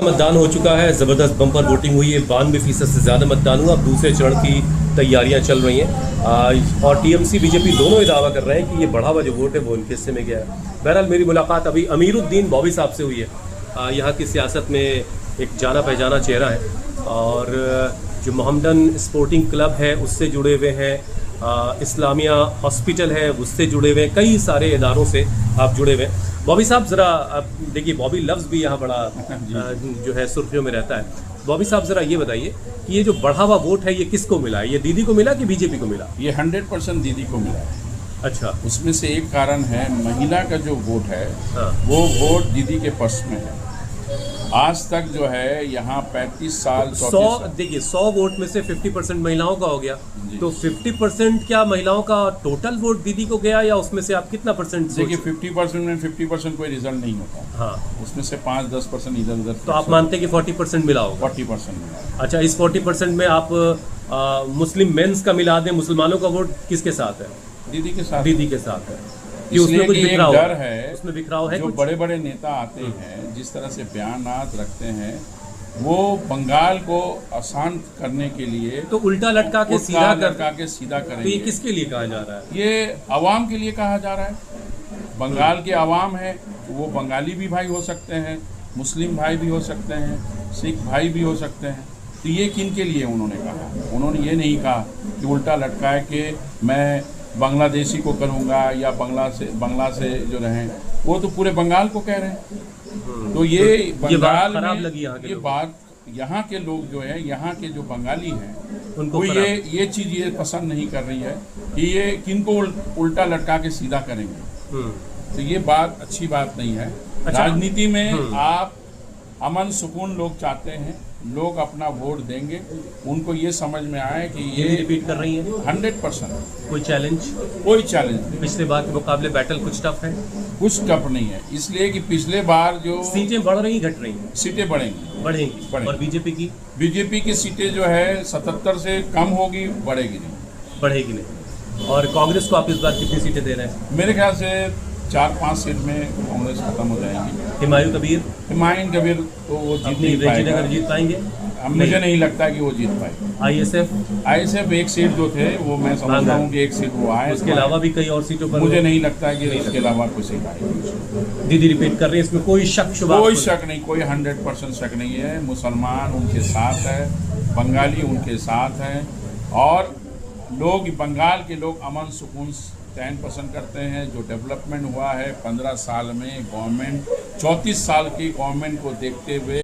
मतदान हो चुका है, ज़बरदस्त बम्पर वोटिंग हुई है, 92% से ज़्यादा मतदान हुआ। अब दूसरे चरण की तैयारियां चल रही हैं और टीएमसी बीजेपी दोनों ही दावा कर रहे हैं कि ये बढ़ा हुआ जो वोट है वो इनके हिस्से में गया है। बहरहाल मेरी मुलाकात अभी अमीरुद्दीन बॉबी साहब से हुई है। यहाँ की सियासत में एक जाना पहचाना चेहरा है और जो मोहम्मदन स्पोर्टिंग क्लब है उससे जुड़े हुए हैं, इस्लामिया हॉस्पिटल है उससे जुड़े हुए हैं, कई सारे इदारों से आप जुड़े हुए हैं। बॉबी साहब ज़रा आप देखिए, बॉबी लफ्ज़ भी यहाँ बड़ा जो है सुर्खियों में रहता है। बॉबी साहब ज़रा ये बताइए कि ये जो बढ़ा हुआ वोट है ये किसको मिला है? ये दीदी को मिला कि बीजेपी को मिला? ये 100% दीदी को मिला है। अच्छा, उसमें से एक कारण है महिला का जो वोट है, हाँ। वो वोट दीदी के पक्ष में है। आज तक जो है यहाँ 35 साल 100 देखिए 100 वोट में से 50% महिलाओं का हो गया, तो 50% क्या महिलाओं का टोटल वोट दीदी को गया या उसमें से आप कितना परसेंट? देखिए 50% में 50% कोई रिजल्ट नहीं होता। हाँ, उसमें से 5-10% इधर उधर, तो आप मानते हैं कि 40% मिला होगा? 40% मिला। अच्छा, इस 40% में आप मुस्लिम मेंस का मिला दें, मुसलमानों का वोट किसके साथ है? दीदी के साथ। दीदी के साथ है कि इसलिए उसमें कुछ कि एक बिखराव डर है, उसमें बिखराव है। जो कुछ बड़े बड़े नेता आते हैं जिस तरह से बयानात रखते हैं, वो बंगाल को अशांत करने के लिए तो उल्टा लटका के सीधा तो करेंगे। ये किसके लिए कहा जा रहा है? ये अवाम के लिए कहा जा रहा है। बंगाल के अवाम है, वो बंगाली भी भाई हो सकते हैं, मुस्लिम भाई भी हो सकते हैं, सिख भाई भी हो सकते हैं। तो ये किन के लिए उन्होंने कहा? उन्होंने ये नहीं कहा कि उल्टा लटकाए कि मैं बांग्लादेशी को करूँगा या बंगला से जो रहें, वो तो पूरे बंगाल को कह रहे हैं। तो ये बंगाल खराब में लगी ये बात, यहाँ के लोग जो है, यहाँ के जो बंगाली हैं उनको वो ये चीज़ ये पसंद नहीं कर रही है कि ये किनको उल्टा लटका के सीधा करेंगे। तो ये बात अच्छी बात नहीं है। अच्छा, राजनीति में आप अमन सुकून लोग चाहते हैं, लोग अपना वोट देंगे। उनको ये समझ में आए कि ये रिपीट कर रही हैं 100%। कोई चैलेंज नहीं। पिछले बार के मुकाबले बैटल कुछ टफ है? कुछ टफ नहीं है, इसलिए कि पिछले बार जो सीटें बढ़ रही घट रही हैं? सीटें बढ़ेंगी। और बीजेपी की सीटें जो है 77 से कम होगी, बढ़ेगी नहीं। और कांग्रेस को आप इस बार कितनी सीटें दे रहे हैं? मेरे ख्याल से 4-5 सीट में कांग्रेस खत्म हो जाएगी। हुमायूं कबीर तो वो जीत पाएंगे? मुझे नहीं लगता कि वो जीत पाएंगे। आईएसएफ एक सीट जो थे वो मैं समझता हूँ कि एक सीट वो आए, उसके अलावा भी कई और सीटों पर मुझे नहीं लगता कि उसके अलावा कोई सीट आएगी। दीदी रिपीट कर रहे हैं, इसमें कोई शक नहीं, कोई 100% शक नहीं है। मुसलमान उनके साथ है, बंगाली उनके साथ हैं और लोग, बंगाल के लोग अमन सुकून चैन पसंद करते हैं। जो डेवलपमेंट हुआ है 15 साल में, गवर्नमेंट 34 साल की गवर्नमेंट को देखते हुए